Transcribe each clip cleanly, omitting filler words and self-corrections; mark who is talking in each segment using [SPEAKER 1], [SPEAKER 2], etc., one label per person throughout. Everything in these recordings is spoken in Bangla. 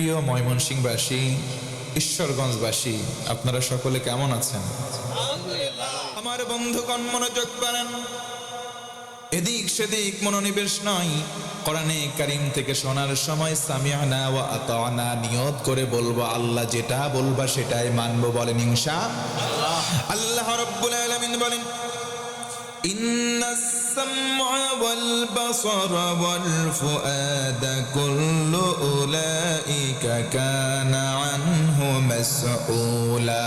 [SPEAKER 1] প্রিয় ময়মনসিংহবাসী, ঈশ্বরগঞ্জবাসী, আপনারা সকলে কেমন আছেন? আমার বন্ধুগণ মনোযোগ করেন, এদিক সেদিক মনোনিবেশ নয়। কোরআনে কারীম থেকে শোনার সময় সামিআনা ওয়া আতানা নিয়ত করে বলবো, আল্লাহ যেটা বলবা সেটাই মানবো। বলেন ইনশাআল্লাহ। আল্লাহ রাব্বুল আলামিন বলেন, ইন্নাস সামআ ওয়াল বাসারা ওয়াল ফুআদা কুল্লু উলাইকা কানা আনহু মাসউলা।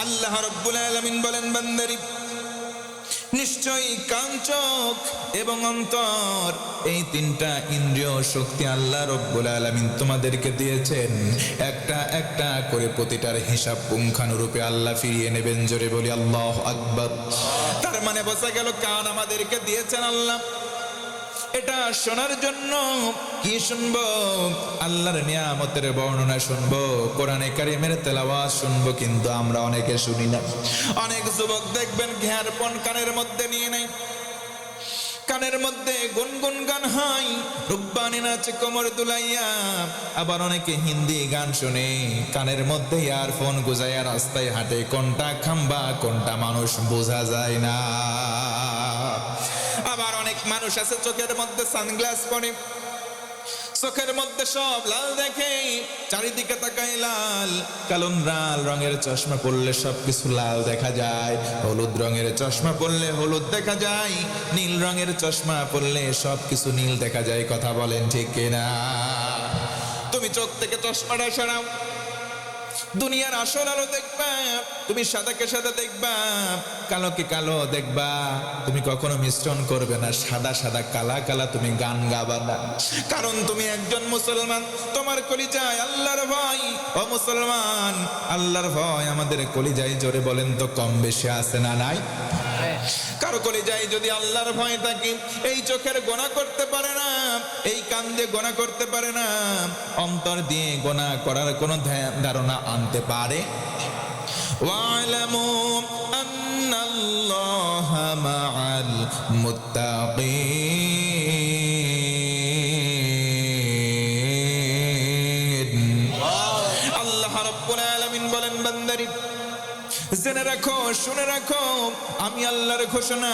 [SPEAKER 1] আল্লাহ রাব্বুল আলামিন বলেন, বান্দারি নিশ্চয়ই কান, চোখ এবং অন্তর, এই তিনটা ইন্দ্রিয় শক্তি আল্লাহ রাব্বুল আলামিন তোমাদেরকে দিয়েছেন। একটা একটা করে প্রতিটার হিসাব পুঙ্খানুরূপে আল্লাহ ফিরিয়ে নেবেন। জোরে বলি আল্লাহু আকবার। তার মানে বোঝা গেল কান আমাদেরকে দিয়েছেন আল্লাহ, এটা শোনার জন্য। কি শুনবো? আল্লাহর নিয়ামতের বর্ণনা শুনবো, কোরআনে কারীমের তেলাওয়াত শুনবো। কিন্তু আমরা অনেকে শুনি না। অনেক যুবক দেখবেন হেয়ারফোন কানের মধ্যে নিয়ে নেয়, কানের মধ্যে গুনগুন গান হয়, রুব্বানি নাচে কোমর দুলাইয়া। আবার অনেকে হিন্দি গান শুনে, কানের মধ্যে ইয়ারফোন গুজাইয়া রাস্তায় হাঁটে। কোনটা খাম্বা কোনটা মানুষ বোঝা যায় না। আবার অনেক মানুষ আছে চোখের মধ্যে সানগ্লাস পরে, চোখের মধ্যে সব লাল দেখে, চারিদিকে তাকায় লাল। কালো লাল রঙের চশমা পরলে সবকিছু লাল দেখা যায়, হলুদ রঙের চশমা পরলে হলুদ দেখা যায়, নীল রঙের চশমা পরলে সবকিছু নীল দেখা যায়। কথা বলেন ঠিক কিনা? তুমি চোখ থেকে চশমাটা সরাও, দুনিয়ার আসল আলো দেখবা। তুমি সাদাকে সাদা দেখবা, কালোকে কালো দেখবা। তুমি কখনো মিশ্রণ করবে না, সাদা সাদা কালা কালা তুমি গান গাবা না। কারণ তুমি একজন মুসলমান, তোমার কলিজায় আল্লাহর ভয়। ও মুসলমান, আল্লাহর ভয় আমাদের কলিজায়, জোরে বলেন তো, কম বেশি আছে না নাই? কারো কলিজায় যদি আল্লাহর ভয় থাকে, এই চোখের গোনা করতে পারে না, এই কান দিয়ে গোনা করতে পারে না, অন্তর দিয়ে গোনা করার কোনো ধারণা আনতে পারে। ওয়ালামু আন্নাল্লাহা মাআল মুত্তাকিন। আল্লাহ রাব্বুল আলামিন বলেন, বান্দারি জেনে রাখো, শুনে রাখো, আমি আল্লাহর ঘোষণা,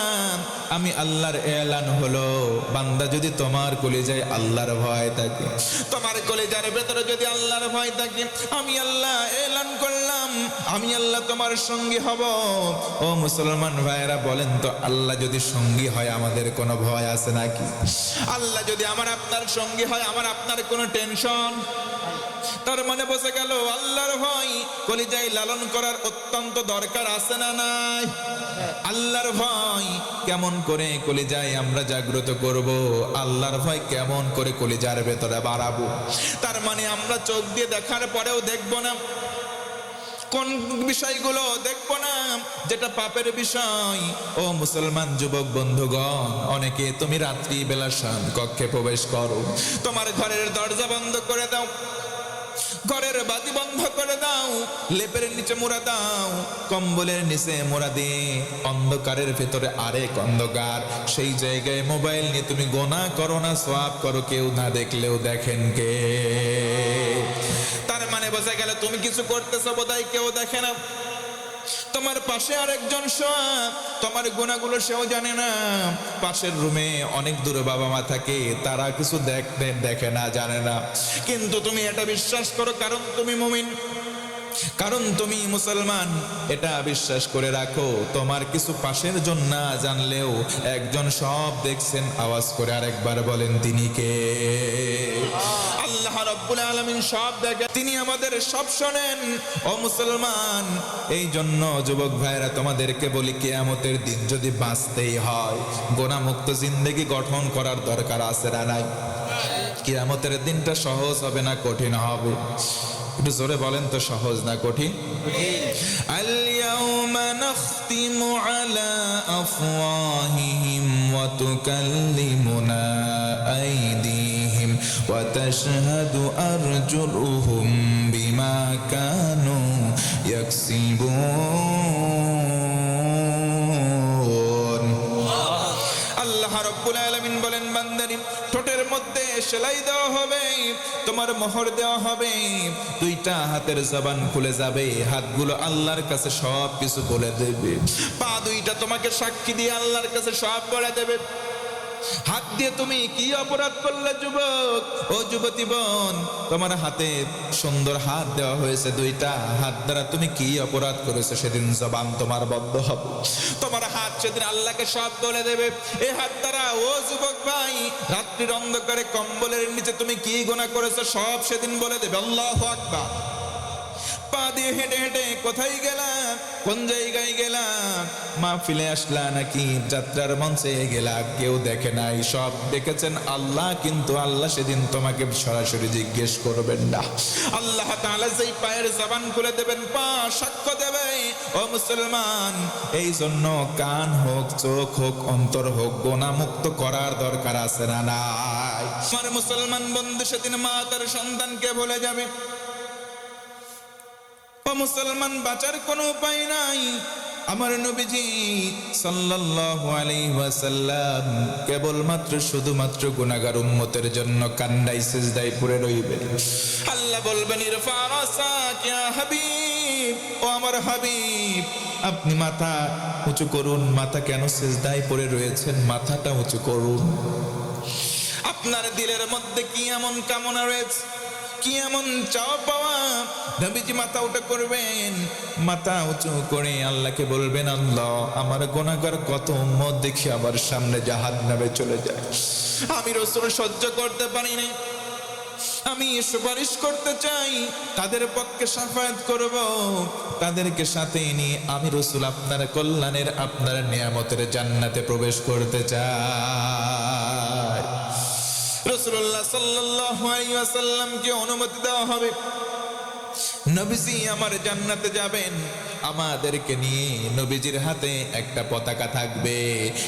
[SPEAKER 1] আমি আল্লাহর এলান হলো, বান্দা যদি তোমার কলিজায় আল্লাহর ভয় থাকে, তোমার কলিজার ভেতরে যদি আল্লাহর ভয় থাকে, আমি আল্লাহ এলান করলাম, আমি আল্লাহ তোমার সঙ্গী হব। ও মুসলমান ভাইয়েরা, বলেন তো, আল্লাহ যদি সঙ্গী হয় আমাদের কোনো ভয় আছে নাকি? আল্লাহ যদি আমার আপনার সঙ্গী হয়, আমার আপনার কোনো টেনশন? তার মানে বোঝা গেল আল্লাহর ভয় কলিজায় লালন করার অত্যন্ত দরকার আছে না নাই? আল্লাহর ভয় কেমন করে কলিজায় আমরা জাগ্রত করব? আল্লাহর ভয় কেমন করে কলিজার ভেতরে বাড়াবো? তার মানে আমরা চোখ দিয়ে দেখার পরেও দেখব না, কোন বিষয়গুলো দেখব না যেটা পাপের বিষয়। ও মুসলমান যুবক বন্ধুগণ, অনেকে তুমি রাত্রি বেলা শান কক্ষে প্রবেশ করো, তোমার ঘরের দরজা বন্ধ করে দাও, ঘরের বাতি বন্ধ করে দাও, লেপের নিচে মোড়া দাও, কম্বলের নিচে মোড়া দিয়ে অন্ধকারের ভেতরে আরেক অন্ধকার, সেই জায়গায় মোবাইল নিয়ে তুমি গোনা করো না, সওয়াব করো, কেউ না দেখলেও দেখেন কে? তার মানে বোঝা গেল তুমি কিছু করতেছো, বোধহয় কেউ দেখে না। তোমার পাশে আরেকজন শোয়া, তোমার গুনাহগুলো সেও জানে না। পাশের রুমে অনেক দূরে বাবা মা থাকে, তারা কিছু দেখে না, জানে না। কিন্তু তুমি এটা বিশ্বাস করো, কারণ তুমি মুমিন, কারণ তুমি মুসলমান, এটা বিশ্বাস করে রাখো, তোমার কিছু পাশের জন না জানলেও একজন সব দেখছেন। আওয়াজ করে আরেকবার বলেন, তিনি কে? আল্লাহ রাব্বুল আলামিন সব দেখেন, তিনি আমাদের সব শোনেন। ও মুসলমান, এই জন্য যুবক ভাইরা তোমাদেরকে বলি, কিয়ামতের দিন যদি বাঁচতেই হয়, গুনাহমুক্ত জিন্দেগি গঠন করার দরকার আছে না নাই? কিয়ামতের দিনটা সহজ হবে না কঠিন হবে? একটু জোরে বলেন তো, সহজ না কঠিন? আল ইয়াউমা নাখতিমু আলা আফওয়াহিহিম ওয়া তুকাল্লিমুনা আইদিহিম ওয়া তাশহাদু আরজুলুহুম বিমা কানু ইয়াকসিবুন। আল্লাহ রাব্বুল আলামিন বলেন, বান্দারি ঠোঁটের মধ্যে সেলাই দেওয়া হবে, তোমার মোহর দেওয়া হবে, দুইটা হাতের জবান খুলে যাবে, হাতগুলো আল্লাহর কাছে সব কিছু বলে দেবে, পা দুইটা তোমাকে সাক্ষী দিয়ে আল্লাহর কাছে সব বলে দেবে। হাত দিয়ে তুমি কি অপরাধ করলে যুবক, ও যুবতী বোন, তোমার হাতে সুন্দর হাত দেওয়া হয়েছে, দুইটা হাত দ্বারা তুমি কি অপরাধ করেছো, সেদিন জবান তোমার বন্ধ হবে, তোমার হাত সেদিন আল্লাহকে সব বলে দেবে। এই হাত দ্বারা ও যুবক ভাই, রাত্রির অন্ধকারে কম্বলের নিচে তুমি কি গুনাহ করেছো সব সেদিন বলে দেবে। আল্লাহু আকবার। পা দিয়ে হেঁটে হেঁটে কোথায় গেলাম, কোন জায়গায় গেলাম, মাহফিলে আসলা নাকি যাত্রার মঞ্চে গেলা, কেউ দেখে নাই, সব দেখেছেন আল্লাহ, কিন্তু আল্লাহ সেদিন তোমাকে সরাসরি জিজ্ঞেস করবেন না। আল্লাহ তাআলা যেই পায়ের জবান খুলে দেবেন, পা সাক্ষ্য দেবে। ও মুসলমান, এই জন্য কান হোক, চোখ হোক, অন্তর হোক, গোনা মুক্ত করার দরকার আছে না নাই? আমার মুসলমান বন্ধু, সেদিন মা তার সন্তানকে বলে যাবে। ও মুসলমান, বাঁচার কোনো উপায় নাই। আমার নবীজি সাল্লাল্লাহু আলাইহি ওয়াসাল্লাম কেবলমাত্র শুধুমাত্র গুনাহগার উম্মতের জন্য কান্দায় সিজদায় পড়ে রইবেন। আল্লাহ বলবেন, ইরফা রাসাক ইয়া হাবিব, ও আমার হাবিব, আপনি মাথা উঁচু করুন। মাথা কেন সিজদায় পড়ে রয়েছেন? মাথাটা উঁচু করুন। আপনার দিলের মধ্যে কি এমন কামনা রয়েছে, কি এমন চাওয়া পাওয়া? নবীজি মাথা উঁচু করবেন, মাথা উঁচু করে আল্লাহকে বলবেন, আল্লাহ, আমার গুনাহগার কত উম্মত দেখি আমার সামনে জাহান্নামে চলে যায়, আমি রাসূল সহ্য করতে পারি না, আমি সুপারিশ করতে চাই, তাদের পক্ষে শাফায়াত করব, তাদেরকে সাথে নিয়ে আমি রাসূল আপনার কল্যাণের, আপনার নিয়ামতের জান্নাতে প্রবেশ করতে চাই। রাসূলুল্লাহ সাল্লাল্লাহু আলাইহি ওয়াসাল্লামকে অনুমতি দেওয়া হবে। নবীজি আমার জান্নাতে যাবেন, আমাদেরকে নিয়ে নবীজির হাতে একটা পতাকা থাকবে,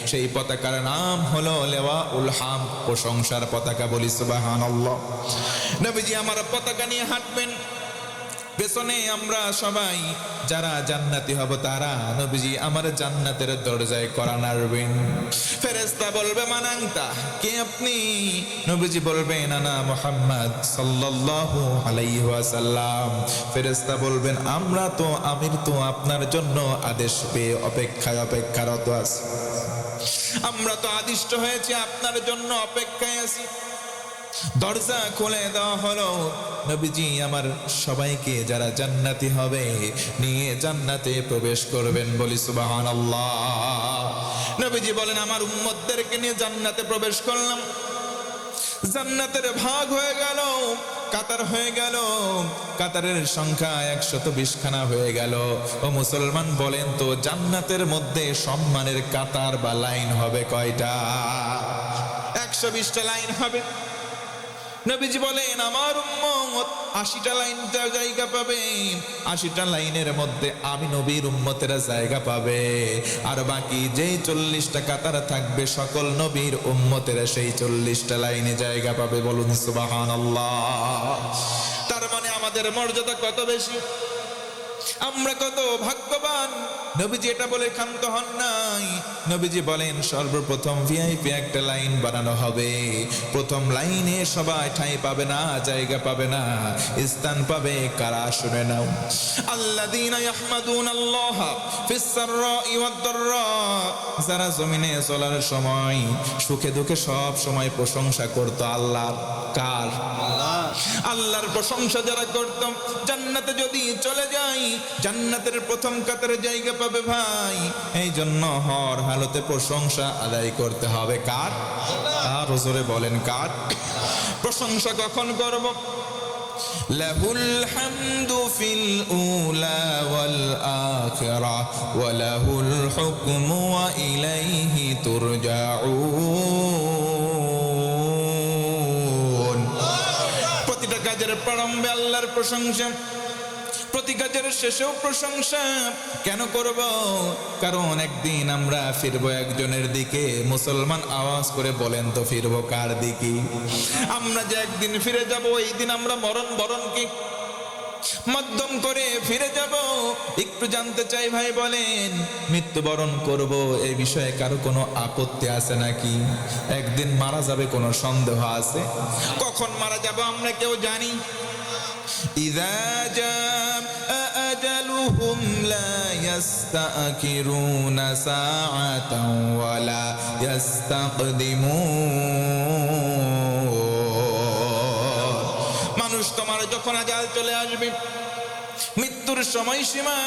[SPEAKER 1] সেই পতাকার নাম হলো লিওয়াউল হামদ, প্রশংসার পতাকা। বলি সুবহানাল্লাহ। নবীজি আমার পতাকা নিয়ে হাঁটবেন, পেছনে আমরা সবাই যারা জান্নাতি হব তারা নবীজি আমার জান্নাতের দরজায় কড়া নাড়বেন। ফেরেশতা বলবে, মানাংতা, কে আপনি? নবীজি বলবেন, আনা মুহাম্মদ সাল্লাল্লাহু আলাইহি ওয়াসাল্লাম। ফেরেশতা বলবেন, আমির তো আপনার জন্য আদেশ পেয়ে অপেক্ষারত আছি, আমরা তো আদিষ্ট হয়েছি, আপনার জন্য অপেক্ষায় আছি। দরজা খুলে দেওয়া হলো, নবীজি আমার সবাইকে যারা জান্নাতি হবে নিয়ে জান্নাতে প্রবেশ করবেন। বলি সুবহানাল্লাহ। নবীজি বলেন, আমার উম্মতদেরকে নিয়ে জান্নাতে প্রবেশ করলাম, জান্নাতের ভাগ হয়ে গেল, কাতার হয়ে গেল, কাতারের সংখ্যা 120 খানা হয়ে গেল। ও মুসলমান, বলেন তো জান্নাতের মধ্যে সম্মানের কাতার বা লাইন হবে কয়টা? 120টা লাইন হবে। নবীজি বলেন, আমার উম্মত 80টা লাইন জায়গা পাবে, 80টা লাইনের মধ্যে আমি নবীর উম্মতেরা জায়গা পাবে, আর বাকি যেই 40টা কাতার থাকবে সকল নবীর উম্মতেরা সেই 40টা লাইনে জায়গা পাবে। বলুন সুবহানাল্লাহ। তার মানে আমাদের মর্যাদা কত বেশি, আমরা কত ভাগ্যবান। নবীজি এটা বলে ক্ষান্ত হন নাই। নবীজি বলেন, সর্বপ্রথম ভিআইপি একটা লাইন বানানো হবে, প্রথম লাইনে সবাই ঠাঁই পাবে না, জায়গা পাবে না, স্থান পাবে কারা? শুনে নাও। আল্লাযীনা ইয়াহমাদুনাল্লাহা ফিস সাররাই ওয়াদ দাররা, যারা জমিনে চলার সময় সুখে দুঃখে সব সময় প্রশংসা করত আল্লাহর। কার? আল্লাহ। আল্লাহর প্রশংসা যারা করত, জান্নাতে যদি চলে যায় জান্নাতের প্রথম কাতারে জায়গা পাবে ভাই। এই জন্য হর হালতে প্রশংসা আদায় করতে হবে কার? আর জোরে বলেন কার? প্রশংসা কখন করব? লাহুল হামদু ফিল উলা ওয়াল আখিরাহ ওয়া লাহুল হুকমু ওয়া ইলাইহি তুরজাউন। প্রতিটা কাজের প্রারম্ভে আল্লাহর প্রশংসা, প্রতি কাজের শেষেও প্রশংসা। কেন করব? কারণ একদিন আমরা ফিরবো একজনের দিকে। মুসলমান, আওয়াজ করে বলেন তো ফিরবো কার দিকে? আমরা যে একদিন ফিরে যাব, এই দিন আমরা মরণ বরণ কি মাধ্যম করে ফিরে যাব। একটু জানতে চাই ভাই, বলেন মৃত্যুবরণ করব এই বিষয়ে কারো কোনো আপত্তি আছে নাকি? একদিন মারা যাবে কোনো সন্দেহ আছে? কখন মারা যাব আমরা কেউ জানি? ইযা জাআ আজালুহুম লা ইস্তাখিরুনা সাআতাও ওয়া লা ইস্তাকদিমুন। মানুষ তোমার যখন আজাল চলে আসবে, মৃত্যুর সময়সীমা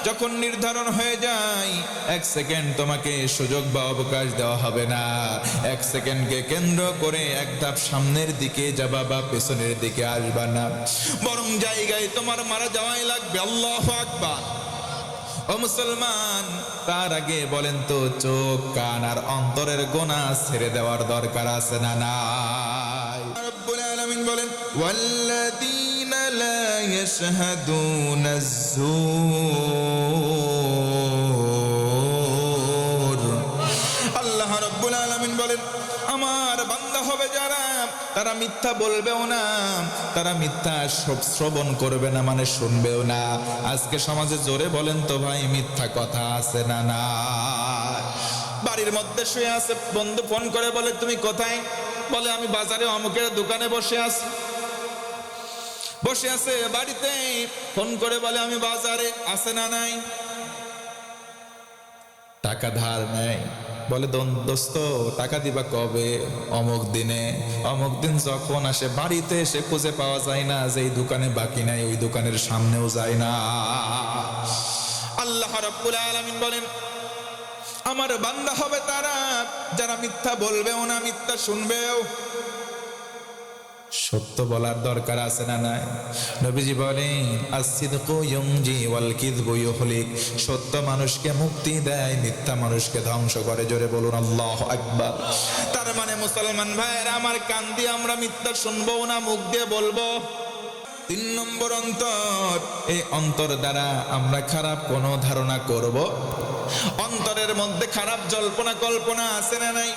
[SPEAKER 1] যখন নির্ধারণ হয়ে যায়, 1 সেকেন্ড তোমাকে সুযোগ বা অবকাশ দেওয়া হবে না। 1 সেকেন্ডকে কেন্দ্র করে এক ধাপ সামনের দিকে যাবা বা পেছনের দিকে আসবা না, বরং জায়গায় তোমার মারা যাওয়াই লাগবে। আল্লাহু আকবার। ও মুসলমান, তার আগে বলেন তো চোখ, কান আর অন্তরের গোনা ছেড়ে দেওয়ার দরকার আছে না নাই? রব্বুল আলামিন বলেন ওয়াল্লাযীনা লা ইয়াশহাদুনা যুর। আল্লাহ রব্বুল আলামিন বলেন আমার বান্দা হবে যারা, তারা মিথ্যা বলবেও না, তারা মিথ্যা শ্রবণ করবে না, মানে শুনবেও না। আজকে সমাজে জোরে বলেন তো ভাই, মিথ্যা কথা আছে না না? বাড়ির মধ্যে শুয়ে আছে, বন্ধু ফোন করে বলে তুমি কোথায়? বলে আমি বাজারে অমুকের দোকানে বসে আছি। বসে আছে বাড়িতে, ফোন করে বলে আমি বাজারে, আছে না নাই? টাকা ধার নেয়, বলে দোস্ত টাকা দিবা কবে? অমুক দিনে। অমুক দিন যখন আসে, বাড়িতে এসে খুঁজে পাওয়া যায় না, যে এই দোকানে বাকি নাই ওই দোকানের সামনেও যায় না। আল্লাহ রাব্বুল আলামিন বলেন আমার বান্দা হবে তারা যারা মিথ্যা বলবেও না, মিথ্যা শুনবেও। সত্য বলার দরকার আছে না নাই? নবীজি বলেন as-sidqu yunji wal kidhbu yuhlik। সত্য মানুষকে মুক্তি দেয়, মিথ্যা মানুষকে ধ্বংস করে। জোরে বলুন আল্লাহু আকবার। তার মানে মুসলমান ভাইয়েরা আমার, কান দিয়ে আমরা মিথ্যা শুনবো না, মুখ দিয়ে বলবো। 3 নম্বর অন্তর। এই অন্তর দ্বারা আমরা খারাপ কোনো ধারণা করব। অন্তরের মধ্যে খারাপ জল্পনা কল্পনা আছে না নাই?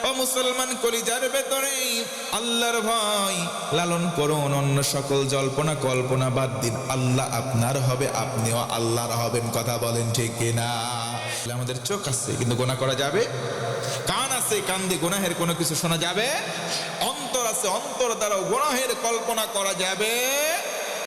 [SPEAKER 1] ও মুসলমান, কলিজার ভেতরে আল্লাহর ভয় লালন করুন। অন্য সকল জল্পনা কল্পনা বাদ দিন। আল্লাহ আপনার হবে, আপনিও আল্লাহর হবেন। কথা বলেন ঠিক কিনা? আমাদের চোখ আছে কিন্তু গুনাহ করা যাবে, কান আছে কান দিয়ে গুনাহের কোনো কিছু শোনা যাবে, অন্তর আছে অন্তর দ্বারা গুনাহের কল্পনা করা যাবে